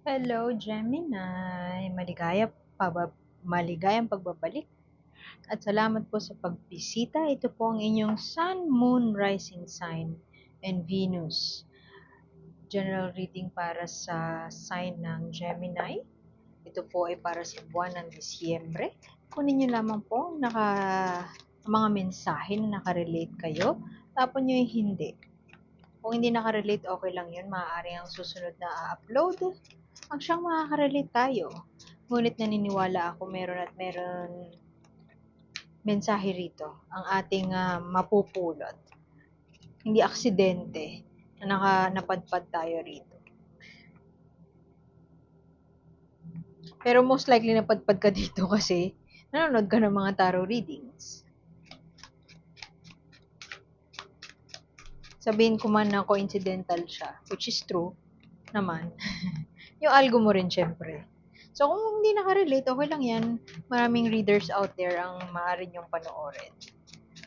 Hello, Gemini. Maligayang pagbabalik at salamat po sa pagbisita. Ito po ang inyong Sun, Moon, Rising Sign, and Venus. General reading para sa sign ng Gemini. Ito po ay para sa buwan ng Disyembre. Kunin nyo lamang po ang mga mensahe na nakarelate kayo. Tapon nyo yung hindi. Kung hindi nakarelate, okay lang yun. Maaari ang susunod na upload ang siyang makaka-relate tayo. Ngunit naniniwala ako meron at meron mensahe rito ang ating mapupulot. Hindi aksidente na napadpad tayo rito. Pero most likely napadpad ka dito kasi nanonood ka ng mga tarot readings. Sabihin ko man na coincidental siya, which is true naman. Yung algo mo rin syempre. So, kung hindi nakarelate, okay lang yan. Maraming readers out there ang maaari niyong panoorin.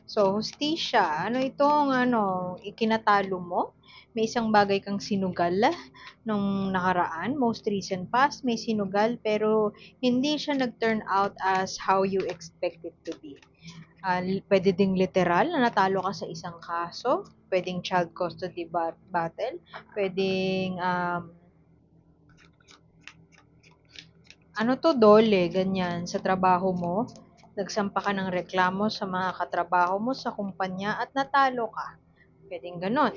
So, hustisya. Ano itong ikinatalo mo? May isang bagay kang sinugal nung nakaraan, most recent past, may sinugal pero hindi siya nag-turn out as how you expect it to be. Pwede ding literal na natalo ka sa isang kaso, pwedeng child custody battle, pwedeng dole, ganyan, sa trabaho mo, nagsampa ka ng reklamo sa mga katrabaho mo sa kumpanya at natalo ka. Pwedeng ganon.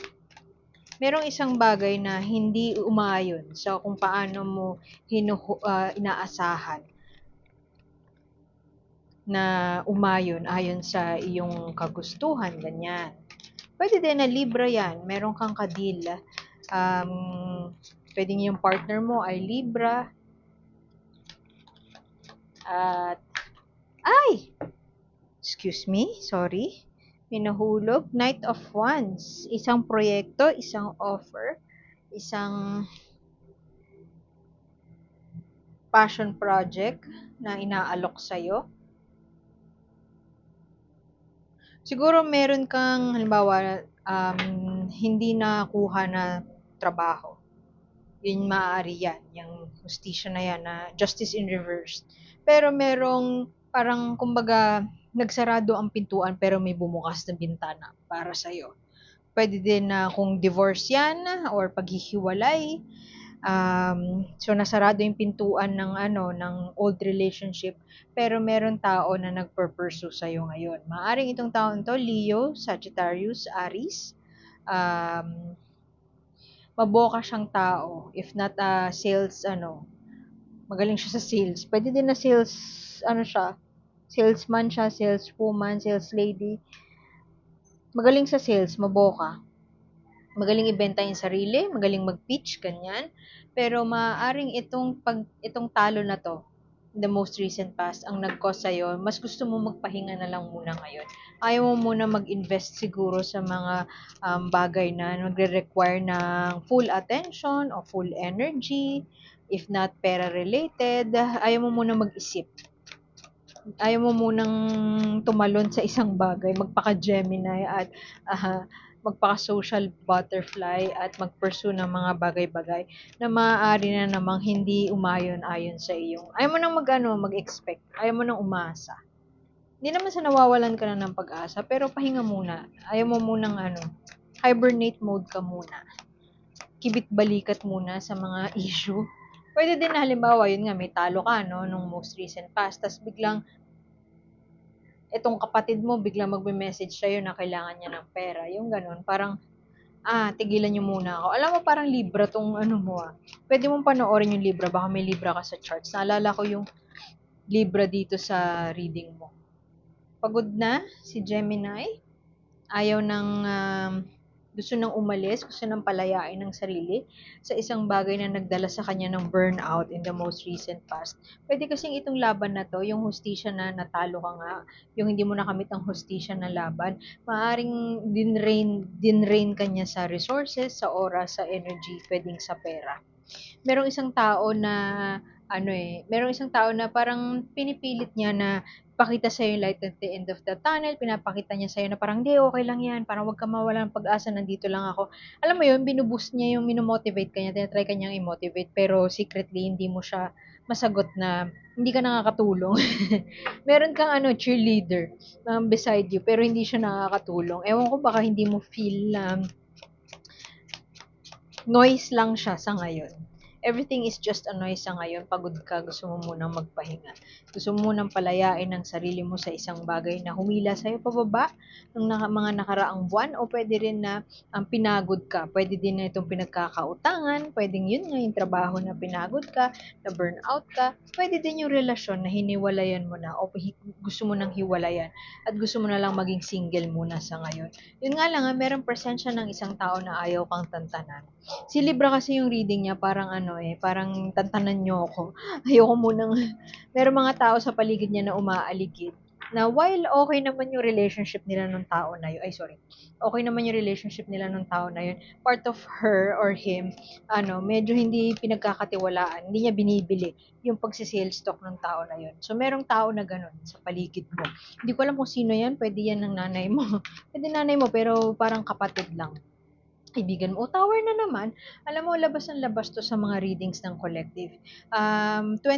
Merong isang bagay na hindi umayon sa kung paano mo inaasahan na umayon ayon sa iyong kagustuhan, ganyan. Pwede din na Libra yan. Meron kang kadil. Pwedeng yung partner mo ay Libra. At excuse me, sorry. May nahulog. Knight of Wands. Isang proyekto, isang offer, isang passion project na inaalok sa'yo. Siguro meron kang, halimbawa, hindi nakuha na trabaho. Yun maaari yan. Yung hustisya na yan, na justice in reverse. Pero merong parang, kumbaga, nagsarado ang pintuan pero may bumukas na bintana para sa'yo. Pwede din na kung divorce yan or paghihiwalay. So nasarado yung pintuan ng old relationship pero meron tao na nagpursue sa iyo ngayon. Maaring itong taon to Leo, Sagittarius, Aries. Maboka siyang tao, if not sales magaling siya sa sales. Pwede din na sales siya, salesman siya, saleswoman, sales lady. Magaling sa sales, maboka. Magaling ibenta yung sarili, magaling mag-pitch, ganyan. Pero maaaring itong talo na to, in the most recent past, ang nag-cause sa'yo, mas gusto mo magpahinga na lang muna ngayon. Ayaw mo muna mag-invest siguro sa mga bagay na nagre-require ng full attention o full energy, if not pera-related. Ayaw mo muna mag-isip. Ayaw mo munang tumalon sa isang bagay, magpaka-Gemini at magpaka-social butterfly at mag-pursue ng mga bagay-bagay na maaari na namang hindi umayon-ayon sa iyong. Ayaw mo nang mag-expect. Ayaw mo nang umasa. Hindi naman sa nawawalan ka na ng pag-asa, pero pahinga muna. Ayaw mo munang hibernate mode ka muna. Kibit balikat muna sa mga issue. Pwede din na halimbawa, yun nga, may talo ka, nung most recent past, tas biglang itong kapatid mo biglang magme-message sa'yo na kailangan niya ng pera. Yung ganun, parang, tigilan niyo muna ako. Alam mo, parang Libra tong mo Pwede mong panoorin yung Libra, baka may Libra ka sa charts. Naalala ko yung Libra dito sa reading mo. Pagod na si Gemini. Ayaw ng, gusto nang umalis, gusto nang palayain ng sarili sa isang bagay na nagdala sa kanya ng burnout in the most recent past. Pwede kasing itong laban na to, yung hustisya na natalo ka nga, yung hindi mo nakamit ang hustisya na laban, maaring dinrain kanya sa resources, sa oras, sa energy, pwedeng sa pera. Merong isang tao na merong isang tao na parang pinipilit niya na ipakita sa'yo yung light at the end of the tunnel, pinapakita niya sa'yo na parang, "Hindi, okay lang yan, parang wag kang mawalan ng pag-asa, nandito lang ako." Alam mo yun, binu-boost niya yung mino-motivate ka niya, tina-try ka niyang i-motivate, pero secretly hindi mo siya masagot na hindi ka nakakatulong. Meron kang ano, cheerleader beside you, pero hindi siya nakakatulong. Ewan ko, baka hindi mo feel noise lang siya sa ngayon. Everything is just a noise sa ngayon. Pagod ka, gusto mo munang magpahinga. Gusto mo munang palayain ang sarili mo sa isang bagay na humila sa'yo pababa ng mga nakaraang buwan, o pwede rin na pinagod ka. Pwede din na itong pinagkakautangan, pwedeng yun nga yung trabaho na pinagod ka, na burnout ka. Pwede din yung relasyon na hiniwalayan mo na o gusto mo nang hiwalayan at gusto mo na lang maging single muna sa ngayon. Yun nga lang, merong presensya ng isang tao na ayaw kang tantanan. Si Libra kasi yung reading niya parang ano parang tantanan niyo ako. Ayoko munang merong mga tao sa paligid niya na umaaligid. Na while okay naman yung relationship nila nung tao na yun, ay sorry, okay naman yung relationship nila nung tao na yun, part of her or him, medyo hindi pinagkakatiwalaan, hindi niya binibili yung pagsisales talk ng tao na yun. So, merong tao na ganun sa paligid mo. Hindi ko alam kung sino yan, pwede yan ng nanay mo. Pwede nanay mo, pero parang kapatid lang, kaibigan mo. O tower na naman, alam mo, labas ng labas to sa mga readings ng collective.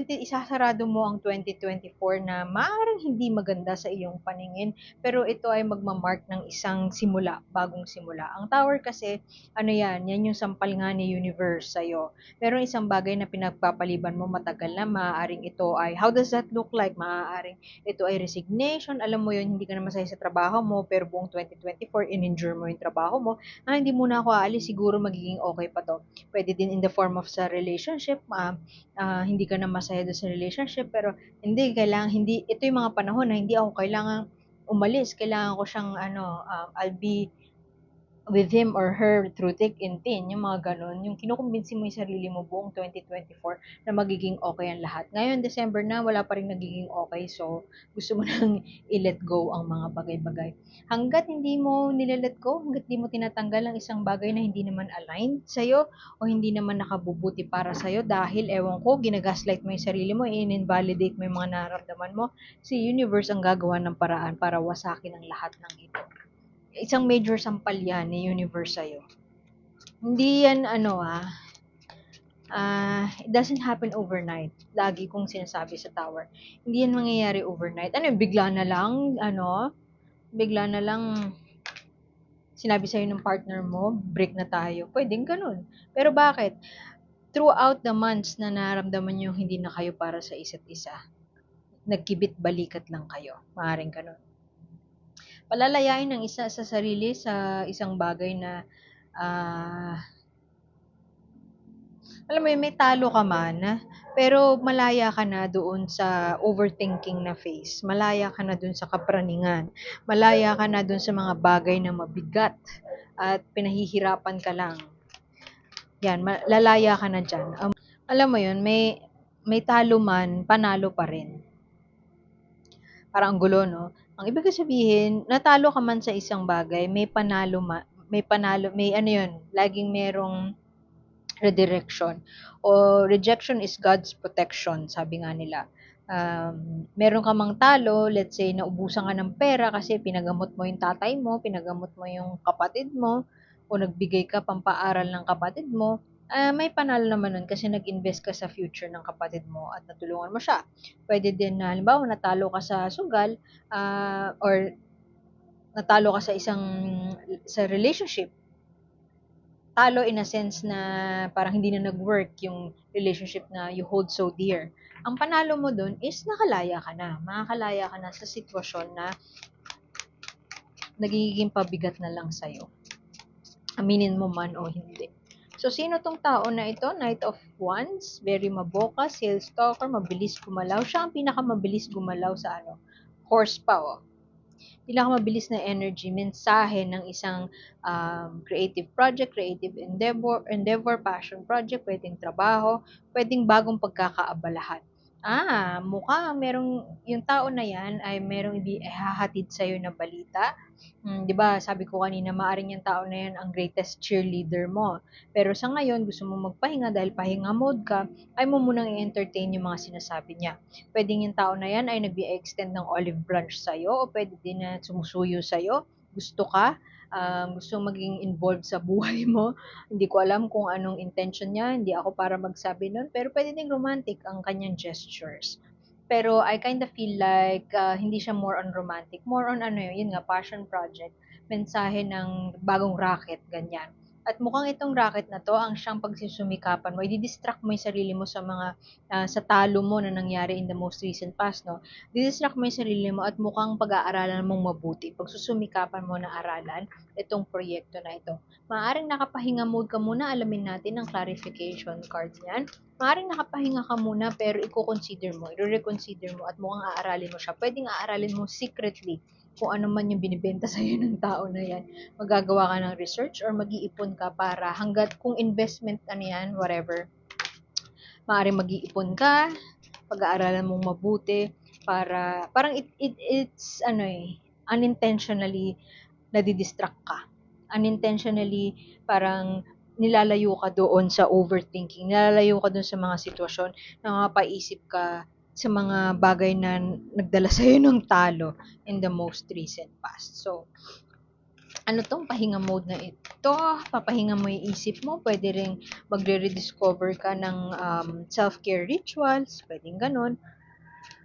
Isasarado mo ang 2024 na maaaring hindi maganda sa iyong paningin, pero ito ay magmamark ng isang simula, bagong simula. Ang tower kasi, yan yung sampal nga ni universe sa'yo. Pero isang bagay na pinagpapaliban mo matagal na, maaaring ito ay, how does that look like? Maaaring ito ay resignation, alam mo yun, hindi ka na masaya sa trabaho mo, pero buong 2024, in-endure mo yung trabaho mo, hindi muna ako aalis, siguro magiging okay pa to. Pwede din in the form of sa relationship, hindi ka na masaya doon sa relationship, pero hindi, ito yung mga panahon na hindi ako kailangan umalis, kailangan ko siyang, I'll be with him or her through thick and thin, yung mga ganun, yung kinukumbinsi mo yung sarili mo buong 2024 na magiging okay ang lahat. Ngayon, December na, wala pa rin nagiging okay, so gusto mo nang i-let go ang mga bagay-bagay. Hanggat hindi mo nile-let go, hanggat hindi mo tinatanggal ang isang bagay na hindi naman aligned sa'yo o hindi naman nakabubuti para sa'yo dahil, ewan ko, ginagaslight mo yung sarili mo, in-invalidate mo yung mga nararamdaman mo, si universe ang gagawa ng paraan para wasakin ang lahat ng ito. Isang major sampal yan ni universe sa'yo. Hindi yan it doesn't happen overnight. Lagi kong sinasabi sa tower. Hindi yan mangyayari overnight. Bigla na lang, bigla na lang sinabi sa'yo ng partner mo, break na tayo. Pwedeng ganun. Pero bakit? Throughout the months na naramdaman nyo hindi na kayo para sa isa't isa, nagkibit balikat lang kayo. Maaring ganun. Palalayain ng isa sa sarili sa isang bagay na alam mo yun, may talo ka man, pero malaya ka na doon sa overthinking na phase. Malaya ka na doon sa kapraningan. Malaya ka na doon sa mga bagay na mabigat at pinahihirapan ka lang. Yan, lalaya ka na dyan. Alam mo yun, may talo man, panalo pa rin. Parang ang gulo, no? Ang ibig sabihin, natalo ka man sa isang bagay, may panalo, may ano yun, laging merong redirection. O rejection is God's protection, sabi nga nila. Meron ka mang talo, let's say, naubusan ka ng pera kasi pinagamot mo yung tatay mo, pinagamot mo yung kapatid mo, o nagbigay ka pampaaral ng kapatid mo, may panalo naman nun kasi nag-invest ka sa future ng kapatid mo at natulungan mo siya. Pwede din na, halimbawa, natalo ka sa sugal, or natalo ka sa relationship, talo in a sense na parang hindi na nag-work yung relationship na you hold so dear. Ang panalo mo dun is nakalaya ka na. Makakalaya ka na sa sitwasyon na nagiging pabigat na lang sa'yo. Aminin mo man o hindi. So, sino tong tao na ito? Knight of Wands, very maboka, sales talker, mabilis gumalaw. Siya ang pinakamabilis gumalaw sa horse pa, pinakamabilis na energy, mensahe ng isang creative project, creative endeavor, passion project, pwedeng trabaho, pwedeng bagong pagkakaabalahan. Mukhang merong yung tao na yan ay merong ihahatid sa'yo na balita. 'Di ba sabi ko kanina maaaring yung tao na yan ang greatest cheerleader mo. Pero sa ngayon gusto mo magpahinga dahil pahinga mode ka, ay mo munang i-entertain yung mga sinasabi niya. Puwedeng yung tao na yan ay nag-e-extend ng olive branch sa'yo o puwede din na sumusuyo sa'yo. Gusto ka, gusto maging involved sa buhay mo. Hindi ko alam kung anong intention niya, hindi ako para magsabi nun, pero puwede ding romantic ang kanyang gestures. Pero I kinda feel like, hindi siya more on romantic, more on ano yun nga, passion project, mensahe ng bagong raket, ganyan. At mukhang itong raket na 'to ang siyang pagsusumikapan mo, idi-distract mo yung sarili mo sa mga, sa talo mo na nangyari in the most recent past 'no. Di-distract mo yung sarili mo at mukhang pag-aaralan mong mabuti, pagsusumikapan mo na aralan itong proyekto na ito. Maaaring nakapahinga mode ka muna, alamin natin ang clarification card niyan. Maaaring nakapahinga ka muna pero i-consider mo, i-reconsider mo at mukhang aaralin mo siya. Pwedeng aaralin mo secretly kung ano man yung binibenta sa'yo ng tao na yan. Magagawa ka ng research or mag-iipon ka para hanggat kung investment ano yan, whatever, maaaring mag-iipon ka, pag-aaralan mong mabuti para parang it's ano unintentionally nadidistract ka. Unintentionally parang nilalayo ka doon sa overthinking, nilalayo ka doon sa mga sitwasyon, napapaisip ka sa mga bagay na nagdala sa'yo ng talo in the most recent past. So, ano 'tong pahinga mode na ito, papahinga mo yung isip mo, puwede ring magre-rediscover ka ng, self-care rituals, puwedeng gano'n.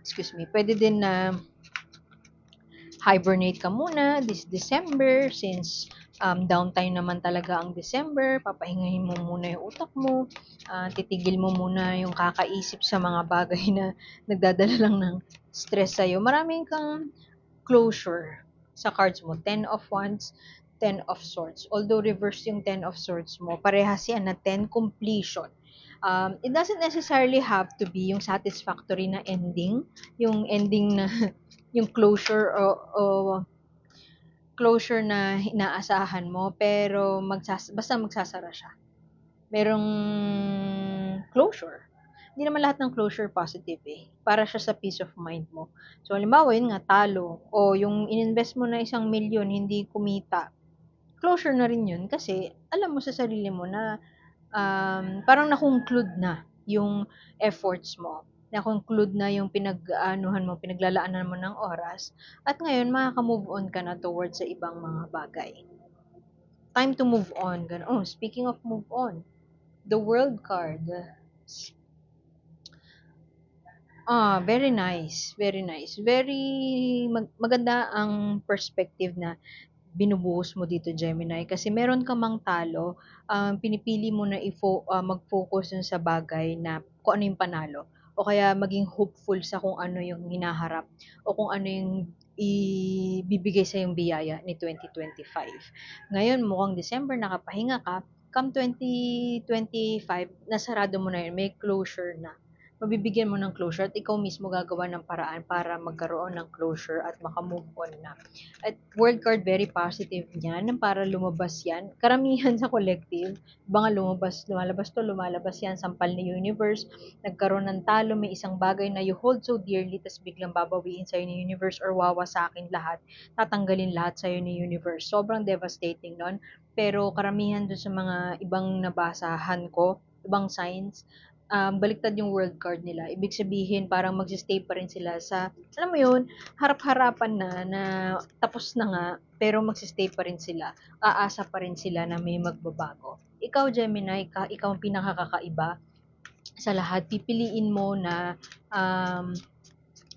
Excuse me. Puwede din na hibernate ka muna this December since, downtime naman talaga ang December, papahingahin mo muna yung utak mo, titigil mo muna yung kakaisip sa mga bagay na nagdadala lang ng stress sa'yo. Marami kang closure sa cards mo. Ten of Wands, Ten of Swords. Although reverse yung Ten of Swords mo, parehas yan na Ten completion. It doesn't necessarily have to be yung satisfactory na ending, yung ending na yung o closure na inaasahan mo, pero basta magsasara siya. Merong closure. Hindi naman lahat ng closure positive eh. Para siya sa peace of mind mo. So, halimbawa, yun nga, talo. O yung ininvest mo na 1,000,000, hindi kumita. Closure na rin yun kasi alam mo sa sarili mo na parang na-conclude na yung efforts mo. Na-conclude na yung pinag-aanuhan mo, pinaglalaanan mo ng oras. At ngayon, makaka-move on ka na towards sa ibang mga bagay. Time to move on. Oh, speaking of move on, the world card. Very nice, very nice. Maganda ang perspective na binubuhos mo dito, Gemini, kasi meron ka mang talo, pinipili mo na mag-focus dun sa bagay na kung ano yung panalo o kaya maging hopeful sa kung ano yung hinaharap o kung ano yung ibibigay sa yung biyaya ni 2025. Ngayon, mukhang December, nakapahinga ka, come 2025, nasarado mo na yun, may closure na, mabibigyan mo ng closure at ikaw mismo gagawa ng paraan para magkaroon ng closure at maka-move on na. At world card, very positive niyan, para lumabas yan. Karamihan sa collective, baka lumalabas yan, sampal ni universe, nagkaroon ng talo, may isang bagay na you hold so dearly, tas biglang babawiin sa'yo ni universe or wawasakin lahat, tatanggalin lahat sa'yo ni universe. Sobrang devastating nun. Pero karamihan dun sa mga ibang nabasahan ko, ibang signs, baliktad yung world card nila. Ibig sabihin, parang magsistay pa rin sila sa, alam mo yun, harap-harapan na tapos na nga, pero magsistay pa rin sila. Aasa pa rin sila na may magbabago. Ikaw, Gemini, ikaw ang pinakakakaiba sa lahat. Um,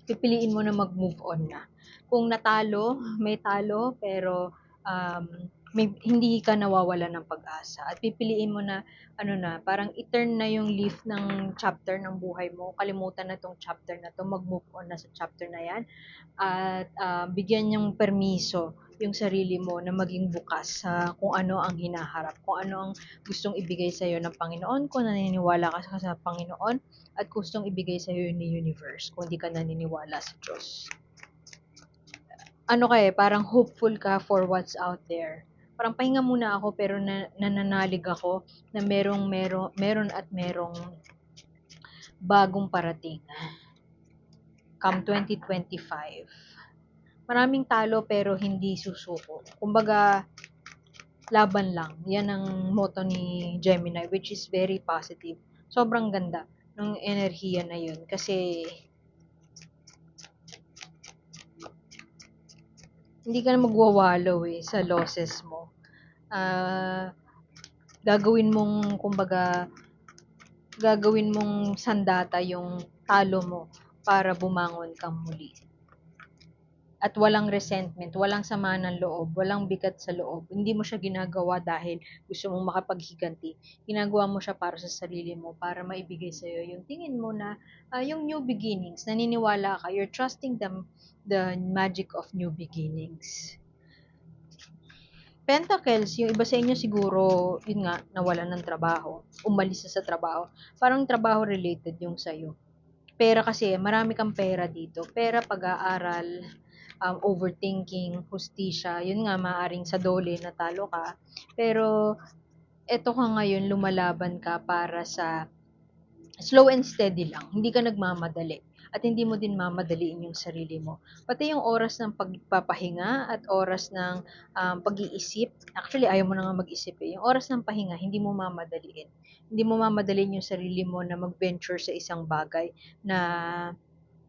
pipiliin mo na mag-move on na. Kung natalo, may talo, pero um, hindi ka nawawala ng pag-asa. At pipiliin mo na, ano na, parang i-turn na yung leaf ng chapter ng buhay mo. Kalimutan na tong chapter na to, mag-move on na sa chapter na yan. At bigyan niyang permiso yung sarili mo na maging bukas sa kung ano ang hinaharap, kung ano ang gustong ibigay sa iyo ng Panginoon, kung naniniwala ka sa Panginoon, at gustong ibigay sa iyo ni universe kung hindi ka naniniwala sa Diyos. Ano ka parang hopeful ka for what's out there. Parang pahinga muna ako pero nananalig ako na meron at merong bagong parating. come 2025. Maraming talo pero hindi susuko. Kumbaga, laban lang. Yan ang motto ni Gemini, which is very positive. Sobrang ganda ng enerhiya na yun. Kasi, hindi ka na magwawalo sa losses mo. Gagawin mong, kumbaga, gagawin mong sandata yung talo mo para bumangon kang muli. At walang resentment, walang sama ng loob, walang bigat sa loob. Hindi mo siya ginagawa dahil gusto mong makapaghiganti. Ginagawa mo siya para sa sarili mo, para maibigay sa'yo yung tingin mo na yung new beginnings. Naniniwala ka, you're trusting the magic of new beginnings. Pentacles, yung iba sa inyo siguro, yun nga, nawalan ng trabaho, umalis na sa trabaho. Parang trabaho related yung sa'yo. Pera kasi, marami kang pera dito. Pera, pag-aaral, overthinking, hustisya, yun nga, maaring sa dole natalo ka. Pero, eto ka ngayon, lumalaban ka para sa slow and steady lang. Hindi ka nagmamadali. At hindi mo din mamadaliin yung sarili mo. Pati yung oras ng pagpapahinga at oras ng pag-iisip. Actually, ayaw mo na nga mag-isip eh. Yung oras ng pahinga, hindi mo mamadaliin. Hindi mo mamadaliin yung sarili mo na mag-venture sa isang bagay na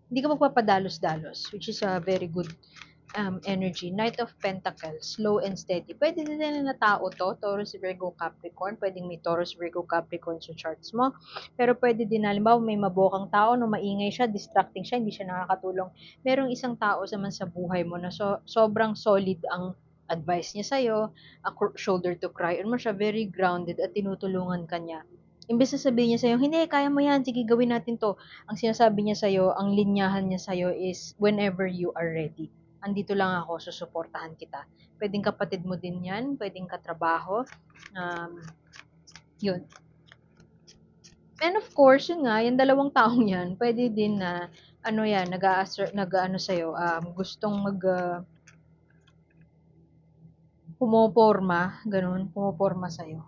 hindi ka magpapadalos-dalos, which is a very good energy. Knight of Pentacles, slow and steady. Pwede din na tao to, Taurus, Virgo, Capricorn. Pwedeng may Taurus, Virgo, Capricorn sa charts mo. Pero pwede din, halimbawa, may mabokang tao, no, maingay siya, distracting siya, hindi siya nakakatulong. Merong isang tao naman sa buhay mo na sobrang solid ang advice niya sa'yo, a shoulder to cry on mo siya, very grounded at tinutulungan ka niya. Imbes na sabihin niya sa'yo, hindi, kaya mo yan, sige, gawin natin to. Ang sinasabi niya sa'yo, ang linyahan niya sa'yo is, whenever you are ready. Andito lang ako, susuportahan kita. Pwedeng kapatid mo din yan, pwedeng katrabaho. Yun. And of course, yun nga, yung dalawang taong yan, pwede din na, ano yan, nag-ano sa'yo, gustong pumoporma sa'yo.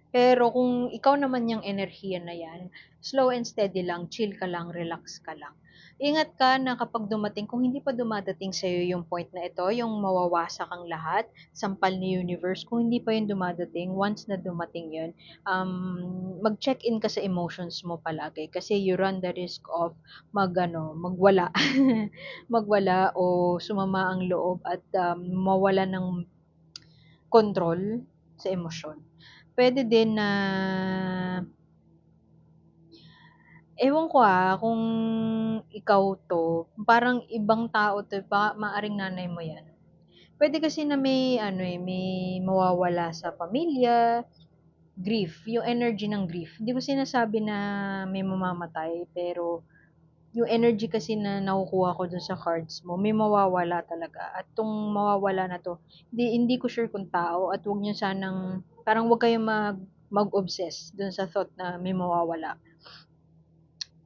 Pero kung ikaw naman yung enerhiya na yan, slow and steady lang, chill ka lang, relax ka lang. Ingat ka na kapag dumating, kung hindi pa dumadating sa'yo yung point na ito, yung mawawasak ang lahat, sampal ni universe, kung hindi pa yun dumadating, once na dumating yun, mag-check-in ka sa emotions mo palagi kasi you run the risk of magwala. Magwala o sumama ang loob at mawala ng control sa emosyon. Pwede din na ewan ko kung ikaw 'to, parang ibang tao 'to, baka maaaring nanay mo 'yan. Pwede kasi na may ano, may mawawala sa pamilya, grief, yung energy ng grief. Hindi ko sinasabi na may mamamatay, pero yung energy kasi na nakukuha ko dun sa cards mo, may mawawala talaga. At 'tong mawawala na 'to, hindi ko sure kung tao at huwag niyo sanang parang huwag kayong mag-obsess dun sa thought na may mawawala.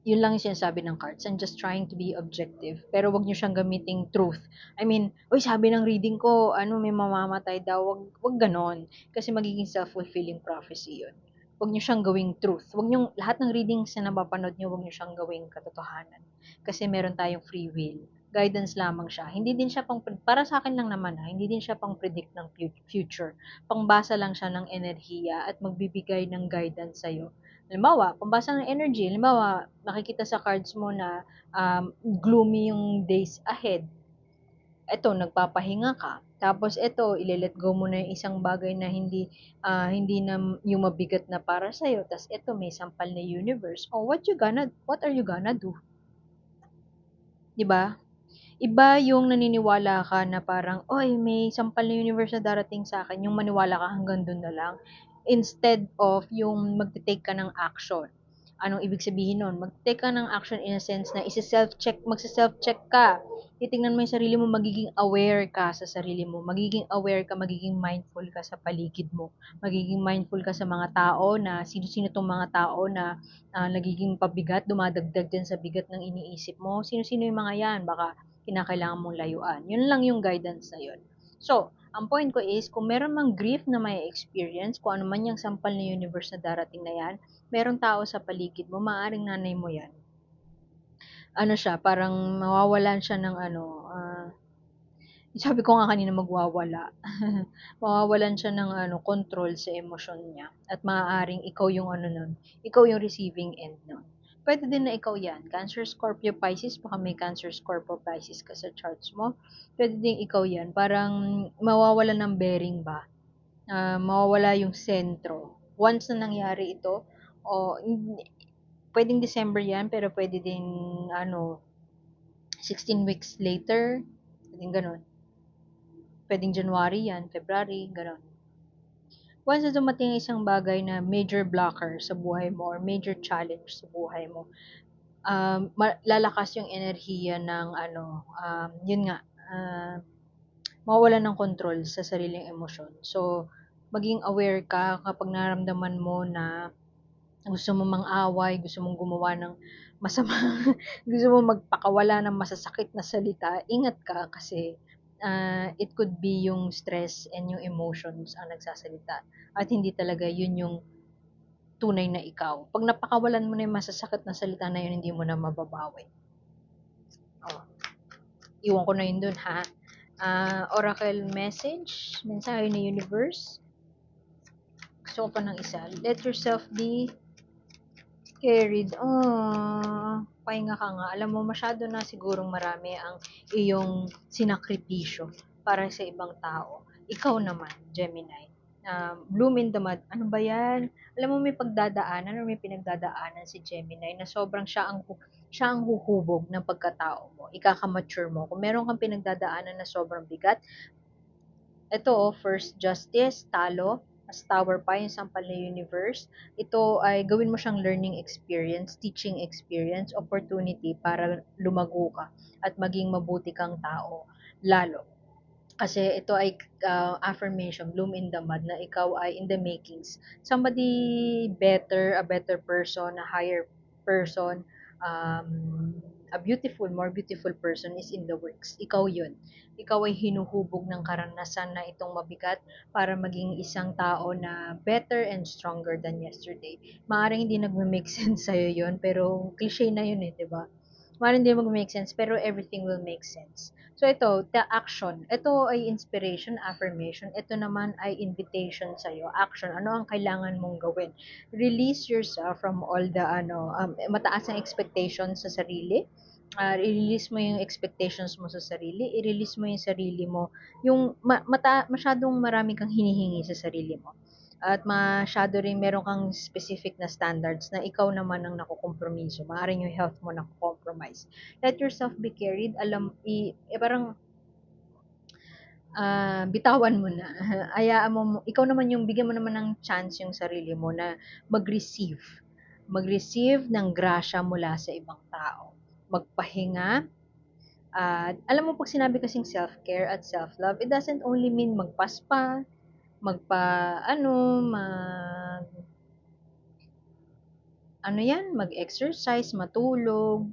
Yun lang yung sinasabi ng cards. I'm just trying to be objective. Pero wag niyo siyang gamiting truth. I mean, oy, sabi ng reading ko, may mamamatay daw. Wag ganon. Kasi magiging self-fulfilling prophecy yun. Wag niyo siyang gawing truth. Wag niyo, lahat ng readings na napapanood niyo, wag niyo siyang gawing katotohanan. Kasi meron tayong free will. Guidance lamang siya. Hindi din siya para sa akin lang naman hindi din siya pang predict ng future. Pangbasa lang siya ng enerhiya at magbibigay ng guidance sa'yo. Halimbawa, pambasa ng energy, halimbawa, nakikita sa cards mo na gloomy yung days ahead. Eto, nagpapahinga ka. Tapos eto, ile-let go mo na yung isang bagay na hindi na yung mabigat na para sa iyo. Tapos eto, may sampal na universe. Oh, what are you gonna do? 'Di ba? Iba yung naniniwala ka na parang, oy, may sampal na universe na darating sa akin, yung maniwala ka hanggang dun na lang. Instead of yung magte-take ka ng action. Anong ibig sabihin nun? Mag-take ka ng action in a sense na magsa-self-check ka. Titingnan mo yung sarili mo, magiging aware ka sa sarili mo. Magiging aware ka, magiging mindful ka sa paligid mo. Magiging mindful ka sa mga tao na, sino-sino tong mga tao na nagiging pabigat, dumadagdag din sa bigat ng iniisip mo. Sino-sino yung mga yan? Baka kinakailangan mong layuan. Yun lang yung guidance na yun. So, ang point ko is, kung meron mang grief na may experience, kung ano man yung sampal na universe na darating na yan, meron tao sa paligid mo, maaaring nanay mo yan. ano siya, parang mawawalan siya ng sabi ko nga kanina magwawala. Mawawalan siya ng control sa emosyon niya at maaaring ikaw yung nun, ikaw yung receiving end nun. Puwede din na ikaw 'yan, Cancer, Scorpio, Pisces, baka may Cancer, Scorpio, Pisces ka sa charts mo. Puwede ding ikaw 'yan, parang mawawalan ng bearing ba, mawawala yung sentro. Once na nangyari ito o hindi puwedeng December 'yan, pero puwede din 16 weeks later, puwedeng gano'n. Puwedeng January 'yan, February, gano'n. Once na dumating ang isang bagay na major blocker sa buhay mo or major challenge sa buhay mo, lalakas yung enerhiya ng yun nga, mawawalan ng control sa sariling emosyon. So, maging aware ka kapag nararamdaman mo na gusto mo mang-away, gusto mong gumawa ng masama, gusto mo magpakawala ng masasakit na salita, ingat ka kasi it could be yung stress and yung emotions ang nagsasalita at hindi talaga yun yung tunay na ikaw. Pag napakawalan mo na yung masasakit na salita na yun, hindi mo na mababawi. Oh, iwan ko na yun dun ha. Oracle message, mensahe ni universe. Gusto ko pa ng isa. Let yourself be carried. Pahinga ka nga. Alam mo, masyado na sigurong marami ang iyong sinakripisyo para sa ibang tao. Ikaw naman, Gemini. Bloom in the mud. Ano ba yan? Alam mo, may pagdadaanan or may pinagdadaanan si Gemini na sobrang siya ang huhubog ng pagkatao mo. Ikaka-mature mo. Kung meron kang pinagdadaanan na sobrang bigat, ito first justice, talo, as tower pa yung sampal na universe. Ito ay gawin mo siyang learning experience, teaching experience, opportunity para lumago ka at maging mabuti kang tao lalo. Kasi ito ay affirmation, bloom in the mud, na ikaw ay in the makings. Somebody better, a better person, a higher person, a beautiful, more beautiful person is in the works. Ikaw yun. Ikaw ay hinuhubog ng karanasan na itong mabigat para maging isang tao na better and stronger than yesterday. Maaaring hindi nagme-make sense sa'yo yun, pero cliche na yun di ba? Maaaring hindi mag-make sense, pero everything will make sense. So ito, the action. Ito ay inspiration, affirmation. Ito naman ay invitation sa'yo. Action. Ano ang kailangan mong gawin? Release yourself from all the mataas ang expectations sa sarili. I-release mo yung expectations mo sa sarili. I-release mo yung sarili mo. Yung masyadong marami kang hinihingi sa sarili mo. At masyado rin meron kang specific na standards na ikaw naman ang nakukompromiso. Maaaring yung health mo nakukompromise. Let yourself be carried. Parang bitawan mo na. Hayaan mo, ikaw naman yung bigyan mo naman ng chance yung sarili mo na mag-receive. Mag-receive ng grasya mula sa ibang tao. Magpahinga. At alam mo, pag sinabi kasing self-care at self-love, it doesn't only mean magpaspa, mag mag-exercise, matulog.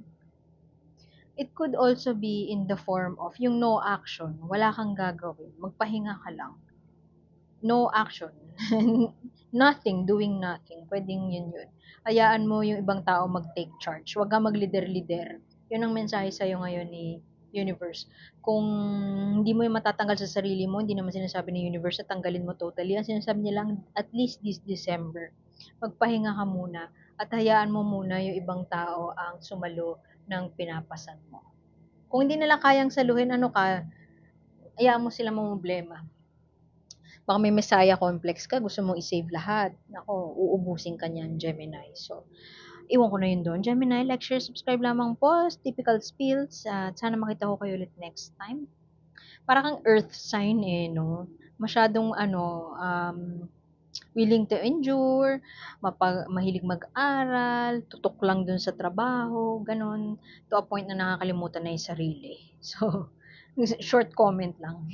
It could also be in the form of yung no action, wala kang gagawin, magpahinga ka lang. No action. Nothing, doing nothing. Pwedeng yun. Hayaan mo yung ibang tao mag-take charge. Huwag kang mag-lider-lider. Yun ang mensahe sa'yo ngayon ni universe. Kung hindi mo yung matatanggal sa sarili mo, hindi naman sinasabi ni universe na tanggalin mo totally. Ang sinasabi niya lang, at least this December, magpahinga ka muna at hayaan mo muna yung ibang tao ang sumalo ng pinapasan mo. Kung hindi nila kayang saluhin, hayaan mo sila mamroblema. Baka may Messiah complex ka, gusto mong i-save lahat. Nako, uubusin ka niyan, Gemini. So, iwan ko na yun doon. Gemini, like, share, subscribe lamang po. Typical spills. At sana makita ko kayo ulit next time. Para kang earth sign no? Masyadong willing to endure, mahilig mag-aral, tutok lang dun sa trabaho, ganun. To a point na nakakalimutan na yung sarili. So, short comment lang.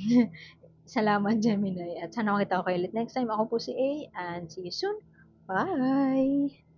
Salamat, Gemini. At sana makita ko kayo ulit next time. Ako po si A and see you soon. Bye!